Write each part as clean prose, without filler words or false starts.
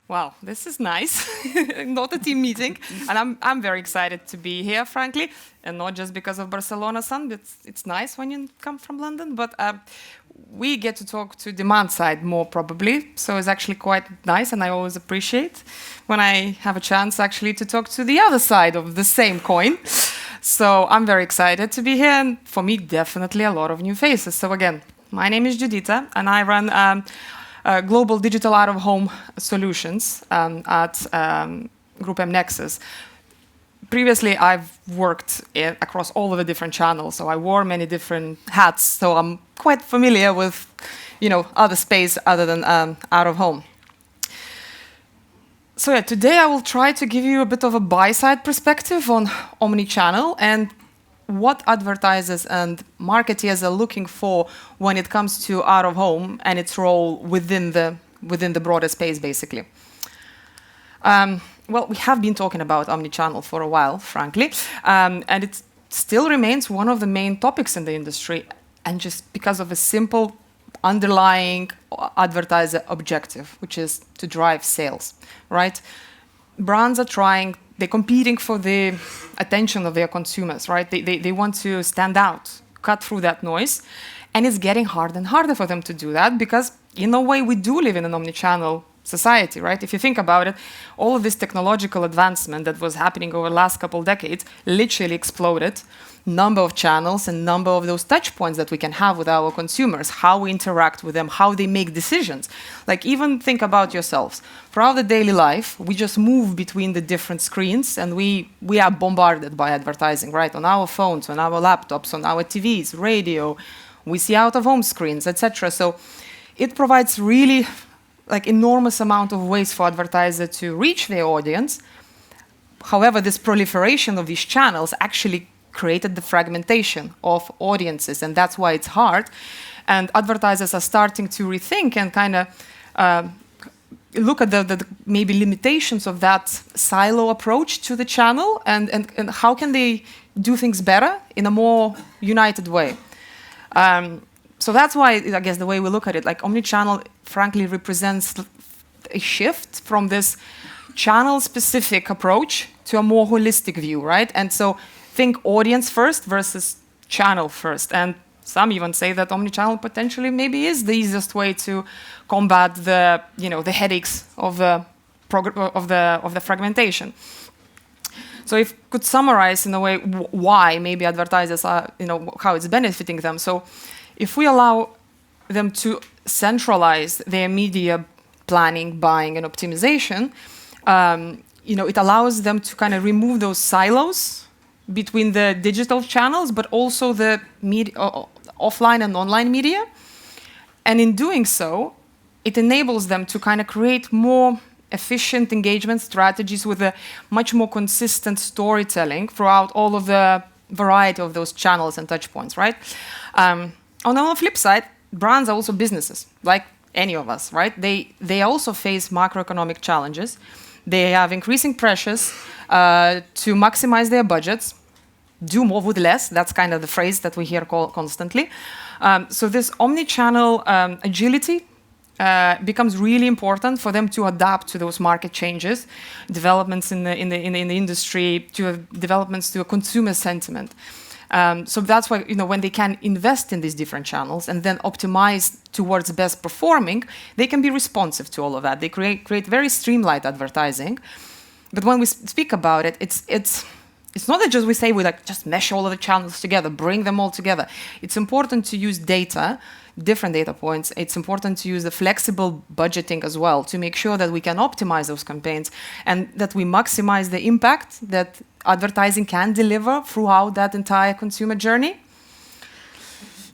Wow, this is nice. Not a team meeting. And I'm very excited to be here, frankly. And not just because of Barcelona sun. It's nice when you come from London. But we get to talk to demand side more probably. So it's actually quite nice. And I always appreciate when I have a chance actually to talk to the other side of the same coin. So I'm very excited to be here. And for me, definitely a lot of new faces. So again, my name is Judita. And I run global digital out-of-home solutions at Group M Nexus. Previously, I've worked across all of the different channels, so I wore many different hats. So I'm quite familiar with, other space other than out-of-home. So yeah, today I will try to give you a bit of a buy-side perspective on Omnichannel and what advertisers and marketeers are looking for when it comes to out-of-home and its role within the broader space, basically. Well, we have been talking about Omnichannel for a while, frankly, and it still remains one of the main topics in the industry, and just because of a simple underlying advertiser objective, which is to drive sales, right? Brands are they're competing for the attention of their consumers, right? They want to stand out, cut through that noise. And it's getting harder and harder for them to do that because, in a way, we do live in an omnichannel society, right? If you think about it, all of this technological advancement that was happening over the last couple of decades literally exploded. Number of channels and number of those touch points that we can have with our consumers, how we interact with them, how they make decisions. Like, even think about yourselves. Throughout the daily life, we just move between the different screens and we are bombarded by advertising, right? On our phones, on our laptops, on our TVs, radio, we see out-of-home screens, etc. So it provides really enormous amount of ways for advertisers to reach their audience. However, this proliferation of these channels actually created the fragmentation of audiences, and that's why it's hard. And advertisers are starting to rethink and kind of look at the maybe limitations of that silo approach to the channel and how can they do things better in a more united way. So that's why, I guess, the way we look at it, Omnichannel, frankly, represents a shift from this channel-specific approach to a more holistic view, right? And so think audience first versus channel first. And some even say that omnichannel potentially maybe is the easiest way to combat the headaches of the fragmentation. So if you could summarize in a way why maybe advertisers are, how it's benefiting them. So if we allow them to centralize their media planning, buying, and optimization, it allows them to kind of remove those silos between the digital channels, but also the offline and online media. And in doing so, it enables them to kind of create more efficient engagement strategies with a much more consistent storytelling throughout all of the variety of those channels and touch points, right? On the flip side, brands are also businesses, like any of us, right? They also face macroeconomic challenges. They have increasing pressures to maximize their budgets, do more with less. That's kind of the phrase that we hear constantly. So this omni-channel agility becomes really important for them to adapt to those market changes, developments in the industry, to developments to a consumer sentiment. So that's why, when they can invest in these different channels and then optimize towards best performing, they can be responsive to all of that. They create very streamlined advertising. But when we speak about it, it's not that just we say we just mesh all of the channels together, bring them all together. It's important to use data, different data points. It's important to use the flexible budgeting as well to make sure that we can optimize those campaigns and that we maximize the impact that advertising can deliver throughout that entire consumer journey.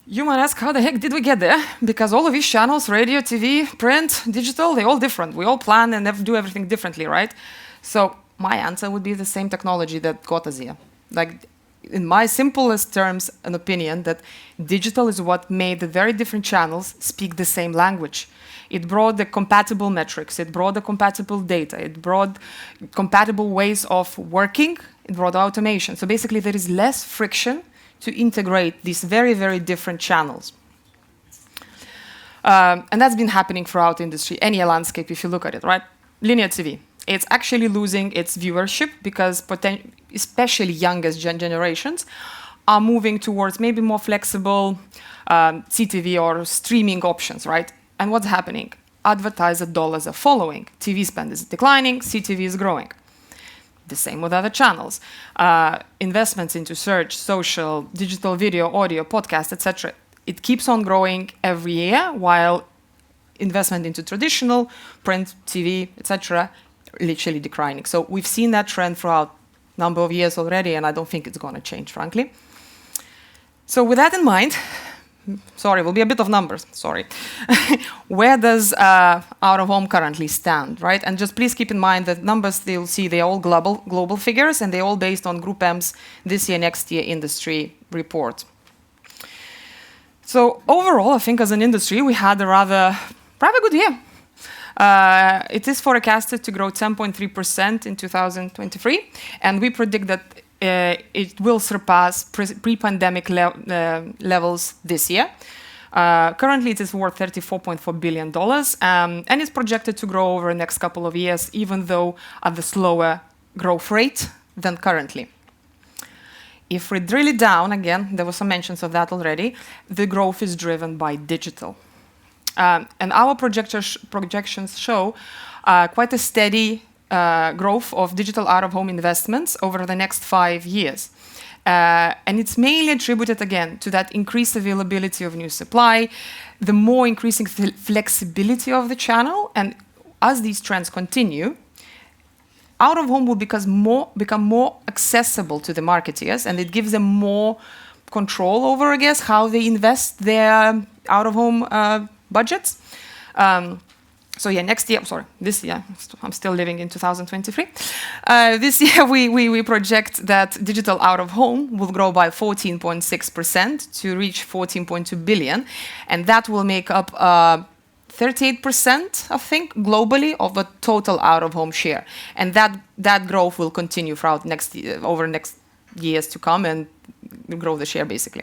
You might ask, how the heck did we get there? Because all of these channels, radio, TV, print, digital, they're all different. We all plan and do everything differently, right? So my answer would be the same technology that got us here. In my simplest terms, an opinion that digital is what made the very different channels speak the same language. It brought the compatible metrics, it brought the compatible data, it brought compatible ways of working, it brought automation. So basically there is less friction to integrate these very, very different channels. And that's been happening throughout the industry, any landscape if you look at it, right? linear TV. It's actually losing its viewership because especially youngest generations are moving towards maybe more flexible CTV or streaming options, right? And what's happening? Advertiser dollars are following. TV spend is declining, CTV is growing. The same with other channels. Investments into search, social, digital video, audio, podcast, etc. It keeps on growing every year, while investment into traditional print, TV, etc. literally declining. So we've seen that trend throughout a number of years already, and I don't think it's going to change, frankly. So with that in mind, sorry, will be a bit of numbers, sorry. Where does out-of-home currently stand, right? And just please keep in mind that numbers you'll see, they're all global figures, and they're all based on Group M's this year, next year industry report. So overall, I think as an industry, we had a rather good year. It is forecasted to grow 10.3% in 2023, and we predict that it will surpass pre-pandemic levels this year. Currently, it is worth $34.4 billion, and it's projected to grow over the next couple of years, even though at a slower growth rate than currently. If we drill it down, again, there were some mentions of that already, the growth is driven by digital. And our projections show quite a steady growth of digital out-of-home investments over the next 5 years. And it's mainly attributed, again, to that increased availability of new supply, the more increasing flexibility of the channel, and as these trends continue, out-of-home will become more accessible to the marketeers, and it gives them more control over, I guess, how they invest their out-of-home budgets. So yeah, this year, I'm still living in 2023. This year, we project that digital out-of-home will grow by 14.6% to reach 14.2 billion, and that will make up 38%, I think, globally of the total out-of-home share. And that growth will continue throughout over next years to come and grow the share, basically.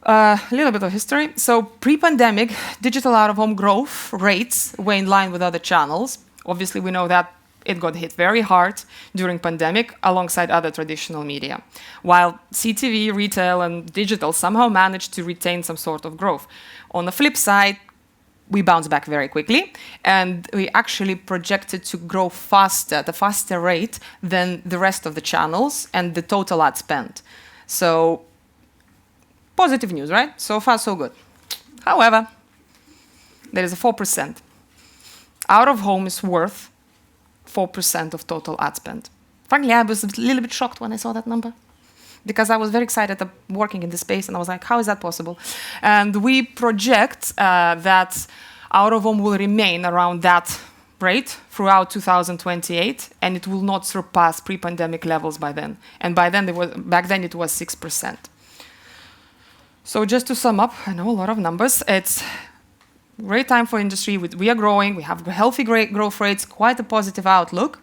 A little bit of history. So pre-pandemic, digital out-of-home growth rates were in line with other channels. Obviously, we know that it got hit very hard during pandemic alongside other traditional media, while CTV, retail, and digital somehow managed to retain some sort of growth. On the flip side, we bounced back very quickly, and we actually projected to grow faster, at a faster rate than the rest of the channels and the total ad spend. So positive news, right? So far, so good. However, there is a 4%. Out-of-home is worth 4% of total ad spend. Frankly, I was a little bit shocked when I saw that number, because I was very excited working in this space, and I was like, how is that possible? And we project that out-of-home will remain around that rate throughout 2028, and it will not surpass pre-pandemic levels by then. And back then it was 6%. So just to sum up, I know a lot of numbers. It's a great time for industry. We are growing. We have healthy growth rates, quite a positive outlook.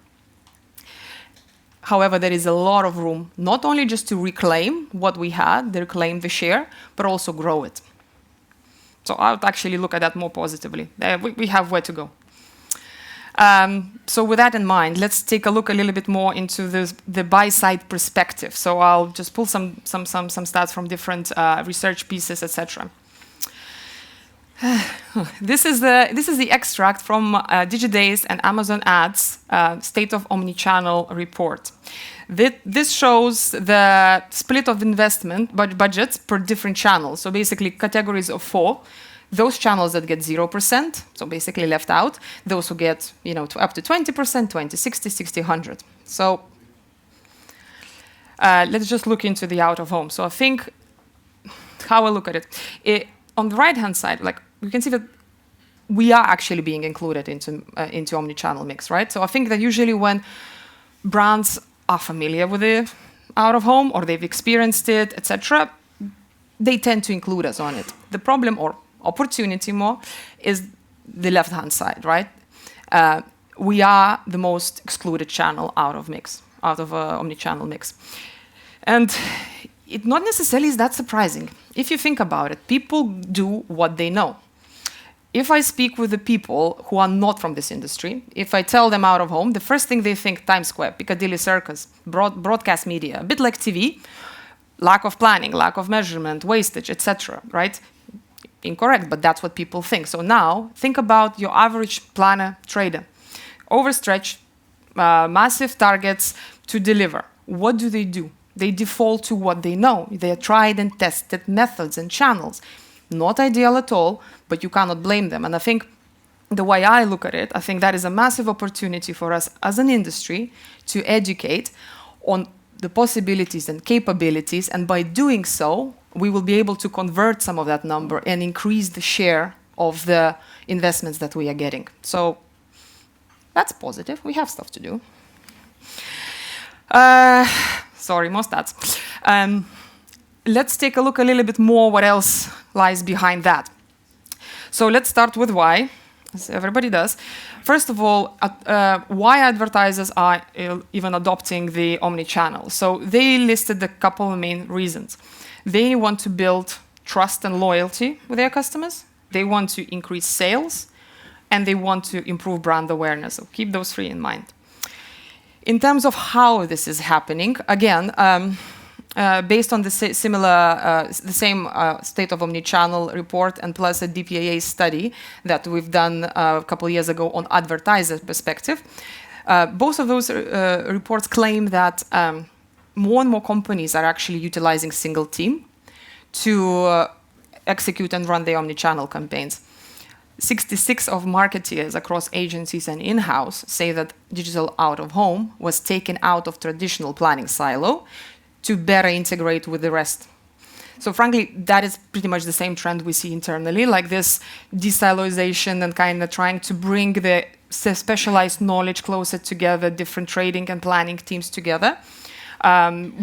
However, there is a lot of room, not only just to reclaim what we had, reclaim the share, but also grow it. So I would actually look at that more positively. We have where to go. So with that in mind, let's take a look a little bit more into the buy-side perspective. So I'll just pull some stats from different research pieces, etc. This is the extract from Digiday's and Amazon Ads State of Omnichannel report. This shows the split of investment budgets per different channels. So basically categories of 4. Those channels that get 0%, so basically left out. Those who get up to 20%, 20, 60, 60, 100. So let's just look into the out-of-home. So I think how I look at it on the right-hand side, like you can see that we are actually being included into omnichannel mix, right? So I think that usually when brands are familiar with the out-of-home or they've experienced it, etc., they tend to include us on it. The problem or opportunity more is the left-hand side, right? We are the most excluded channel out of omnichannel mix. And it not necessarily is that surprising. If you think about it, people do what they know. if I speak with the people who are not from this industry, if I tell them out of home, the first thing they think, Times Square, Piccadilly Circus, broadcast media, a bit like TV, lack of planning, lack of measurement, wastage, etc., right? Incorrect, but that's what people think. So now, think about your average planner trader. Overstretch, massive targets to deliver. What do? They default to what they know. They are tried and tested methods and channels. Not ideal at all, but you cannot blame them. And I think the way I look at it, I think that is a massive opportunity for us as an industry to educate on the possibilities and capabilities, and by doing so, we will be able to convert some of that number and increase the share of the investments that we are getting. So that's positive. We have stuff to do. Sorry, more stats. Let's take a look a little bit more what else lies behind that. So let's start with why, as everybody does. First of all, why advertisers are even adopting the omnichannel. So they listed a couple of main reasons. They want to build trust and loyalty with their customers. They want to increase sales, and they want to improve brand awareness. So keep those three in mind. In terms of how this is happening, again, based on the same State of Omnichannel report and plus a DPAA study that we've done a couple of years ago on advertiser perspective, both of those reports claim that more and more companies are actually utilizing single team to execute and run their omnichannel campaigns. 66 of marketeers across agencies and in-house say that digital out-of-home was taken out of traditional planning silo to better integrate with the rest. So frankly, that is pretty much the same trend we see internally, like this desilization and kind of trying to bring the specialized knowledge closer together, different trading and planning teams together.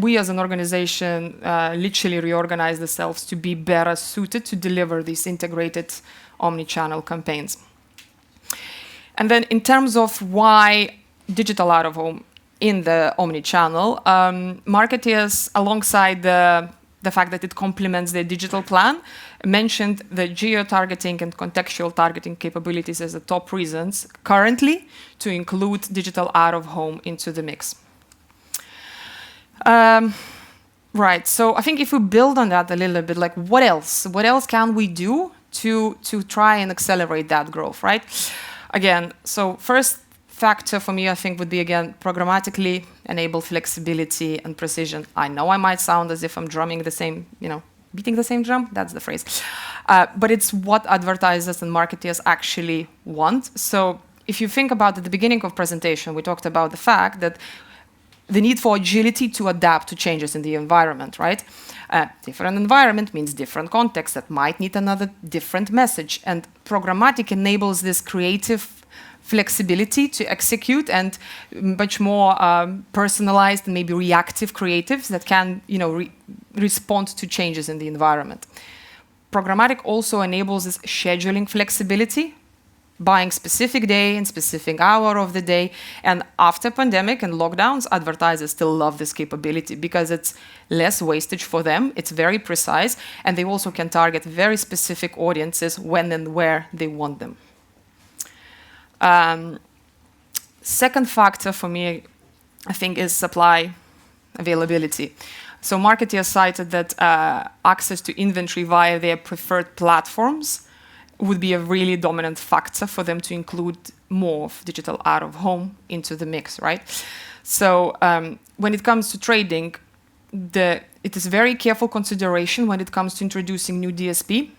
We as an organization literally reorganized ourselves to be better suited to deliver these integrated omni-channel campaigns. And then in terms of why digital out-of-home in the omni-channel, marketeers, alongside the fact that it complements their digital plan, mentioned the geo-targeting and contextual targeting capabilities as the top reasons currently to include digital out-of-home into the mix. Right, so I think if we build on that a little bit, like what else? What else can we do to try and accelerate that growth, right? Again, so first factor for me, I think, would be, again, programmatically enable flexibility and precision. I know I might sound as if I'm drumming the same, beating the same drum, that's the phrase. But it's what advertisers and marketers actually want. So if you think about at the beginning of presentation, we talked about the fact that the need for agility to adapt to changes in the environment, right? Different environment means different context that might need another different message. And programmatic enables this creative flexibility to execute and much more personalized and maybe reactive creatives that can, respond to changes in the environment. Programmatic also enables this scheduling flexibility, buying specific day and specific hour of the day. And after pandemic and lockdowns, advertisers still love this capability because it's less wastage for them, it's very precise, and they also can target very specific audiences when and where they want them. Second factor for me, I think, is supply availability. So marketers cited that access to inventory via their preferred platforms would be a really dominant factor for them to include more of digital out-of-home into the mix, right? So when it comes to trading, it is very careful consideration when it comes to introducing new DSP,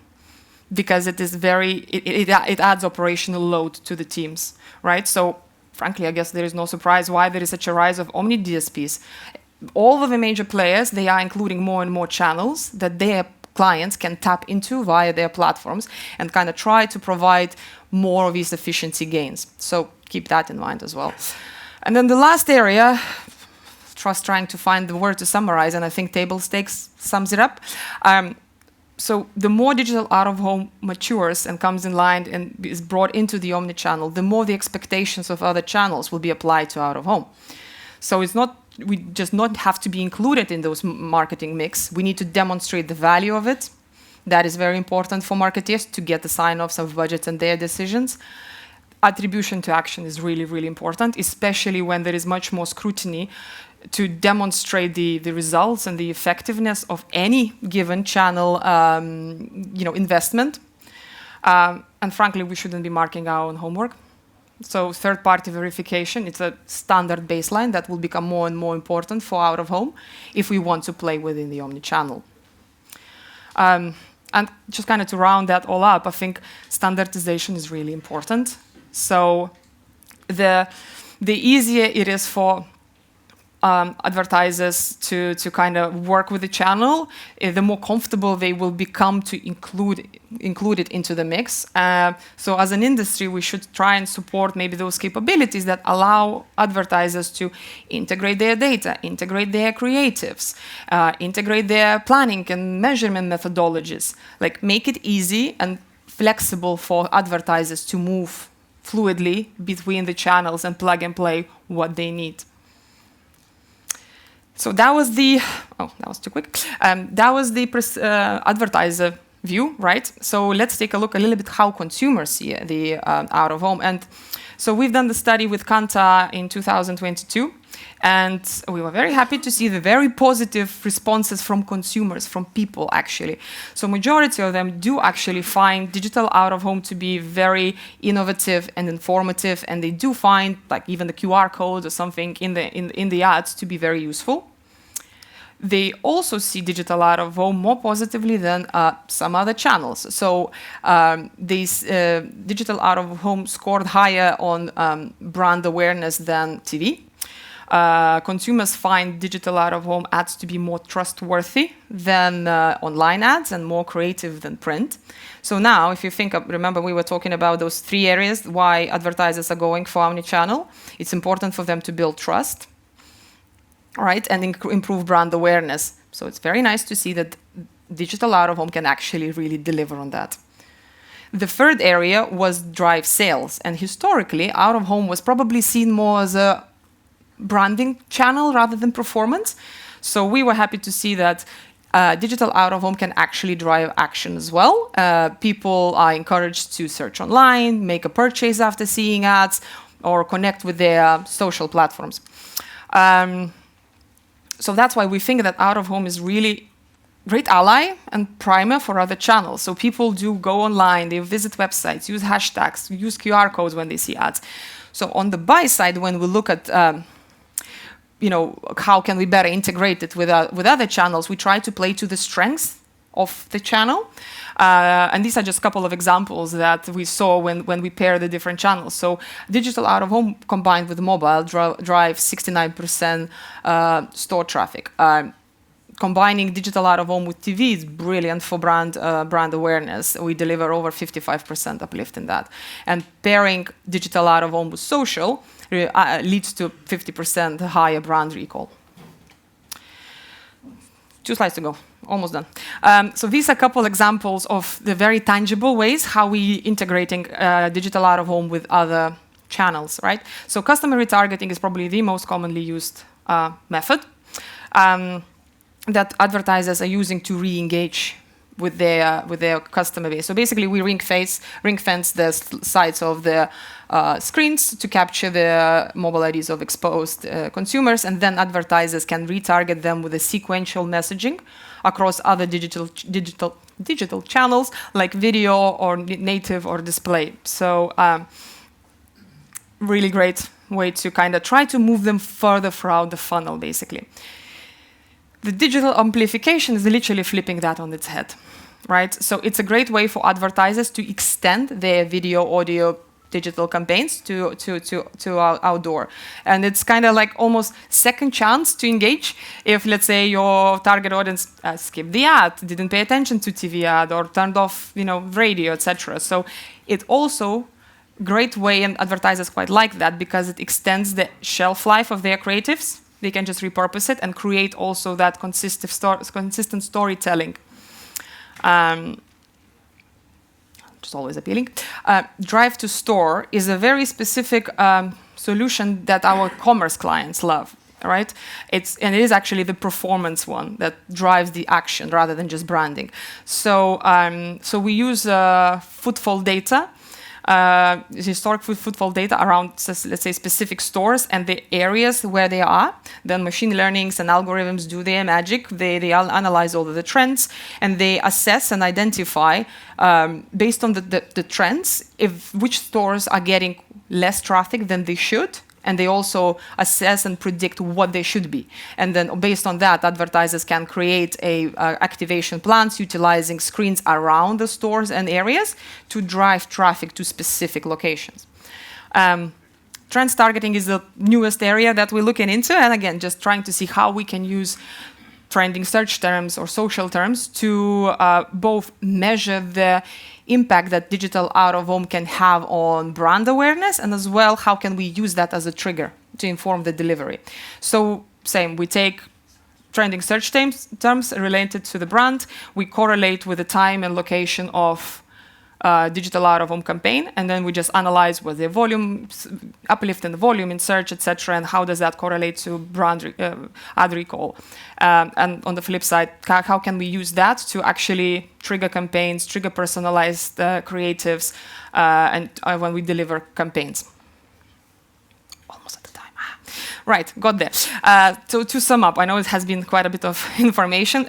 because it is it adds operational load to the teams, right? So frankly, I guess there is no surprise why there is such a rise of omni DSPs. All of the major players, they are including more and more channels that their clients can tap into via their platforms and kind of try to provide more of these efficiency gains. So keep that in mind as well. And then the last area, trying to find the word to summarize, and I think table stakes sums it up. So the more digital out-of-home matures and comes in line and is brought into the omnichannel, the more the expectations of other channels will be applied to out-of-home. So we just not have to be included in those marketing mix. We need to demonstrate the value of it, That is very important for marketeers to get the sign-offs of budgets and their decisions. Attribution to action is really, really important, especially when there is much more scrutiny to demonstrate the results and the effectiveness of any given channel investment. And frankly, we shouldn't be marking our own homework. So third-party verification, it's a standard baseline that will become more and more important for out-of-home if we want to play within the omnichannel. And just kind of to round that all up, I think standardization is really important. So the easier it is for advertisers to kind of work with the channel, the more comfortable they will become to include it into the mix. So as an industry, we should try and support maybe those capabilities that allow advertisers to integrate their data, integrate their creatives, integrate their planning and measurement methodologies, like make it easy and flexible for advertisers to move fluidly between the channels and plug and play what they need. So that was the, that was too quick. That was the advertiser view, right? So let's take a look a little bit how consumers see the out-of-home. And so we've done the study with Kanta in 2022, and we were very happy to see the very positive responses from consumers, from people actually. So majority of them do actually find digital out-of-home to be very innovative and informative, and they do find like even the QR code or something in the ads to be very useful. They also see digital out-of-home more positively than some other channels. So these digital out-of-home scored higher on brand awareness than TV. Consumers find digital out-of-home ads to be more trustworthy than online ads and more creative than print. So now, if you think, remember we were talking about those 3 areas why advertisers are going for omnichannel. It's important for them to build trust, right, and improve brand awareness. So it's very nice to see that digital out-of-home can actually really deliver on that. The third area was drive sales, and historically, out-of-home was probably seen more as a branding channel rather than performance. So we were happy to see that digital out-of-home can actually drive action as well. People are encouraged to search online, make a purchase after seeing ads, or connect with their social platforms. So that's why we think that out-of-home is really great ally and primer for other channels. So people do go online, they visit websites, use hashtags, use QR codes when they see ads. So on the buy side, when we look at how can we better integrate it with other channels, we try to play to the strengths of the channel. And these are just a couple of examples that we saw when we pair the different channels. So digital out-of-home combined with mobile drive 69% store traffic. Combining digital out-of-home with TV is brilliant for brand awareness. We deliver over 55% uplift in that. And pairing digital out-of-home with social leads to 50% higher brand recall. 2 slides to go. Almost done. So these are a couple examples of the very tangible ways how we integrating digital out-of-home with other channels, right? So customer retargeting is probably the most commonly used method that advertisers are using to re-engage with their customer base. So basically, we ring-fence the sides of the screens to capture the mobile IDs of exposed consumers, and then advertisers can retarget them with a sequential messaging across other digital channels like video or native or display. So really great way to kind of try to move them further throughout the funnel, basically. The digital amplification is literally flipping that on its head, right? So it's a great way for advertisers to extend their video, audio, digital campaigns to outdoor. And it's kind of like almost second chance to engage if, let's say, your target audience skipped the ad, didn't pay attention to TV ad, or turned off, radio, etc. So it also great way, and advertisers quite like that because it extends the shelf life of their creatives. They can just repurpose it and create also that consistent storytelling. Just always appealing. Drive to store is a very specific solution that our commerce clients love. right? And it is actually the performance one that drives the action rather than just branding. So we use footfall data, historic footfall data around, let's say, specific stores and the areas where they are. Then machine learnings and algorithms do their magic. They analyze all of the trends, and they assess and identify, based on the trends, which stores are getting less traffic than they should, and they also assess and predict what they should be. And then based on that, advertisers can create activation plans utilizing screens around the stores and areas to drive traffic to specific locations. Trends targeting is the newest area that we're looking into, and again, just trying to see how we can use trending search terms or social terms to both measure the impact that digital out-of-home can have on brand awareness, and as well, how can we use that as a trigger to inform the delivery. So same, we take trending search terms related to the brand, we correlate with the time and location of digital out-of-home campaign, and then we just analyze what the volume, uplift in the volume in search, etc., and how does that correlate to brand ad recall. And on the flip side, how can we use that to actually trigger campaigns, trigger personalized creatives, and when we deliver campaigns. Almost at the time. Right, got there. So to sum up, I know it has been quite a bit of information.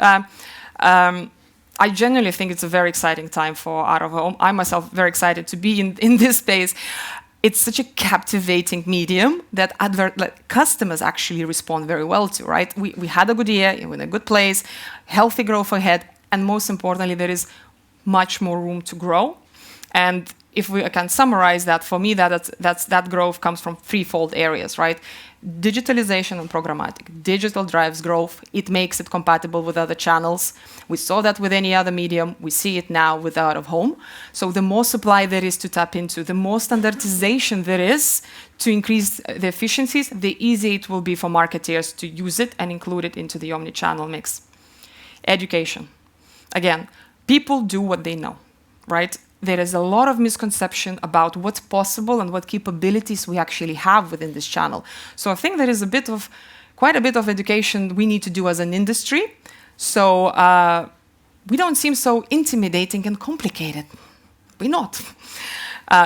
I genuinely think it's a very exciting time for out-of-home. I myself very excited to be in this space. It's such a captivating medium that customers actually respond very well to, right? We had a good year, we're in a good place, healthy growth ahead, and most importantly, there is much more room to grow. And if we can summarize that, for me, that growth comes from threefold areas, right? Digitalization and programmatic. Digital drives growth. It makes it compatible with other channels. We saw that with any other medium. We see it now with out-of-home. So the more supply there is to tap into, the more standardization there is to increase the efficiencies, the easier it will be for marketeers to use it and include it into the omnichannel mix. Education. Again, people do what they know, right? There is a lot of misconception about what's possible and what capabilities we actually have within this channel. So I think there is quite a bit of education we need to do as an industry. So we don't seem so intimidating and complicated. We're not.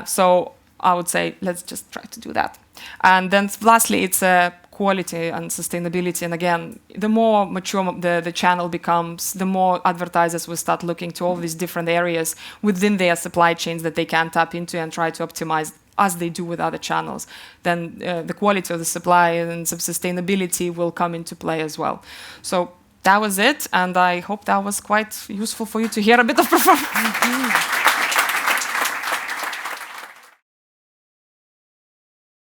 So I would say, let's just try to do that. And then lastly, it's quality and sustainability. And again, the more mature the channel becomes, the more advertisers will start looking to all these different areas within their supply chains that they can tap into and try to optimize as they do with other channels. Then the quality of the supply and some sustainability will come into play as well. So that was it, and I hope that was quite useful for you to hear a bit of performance.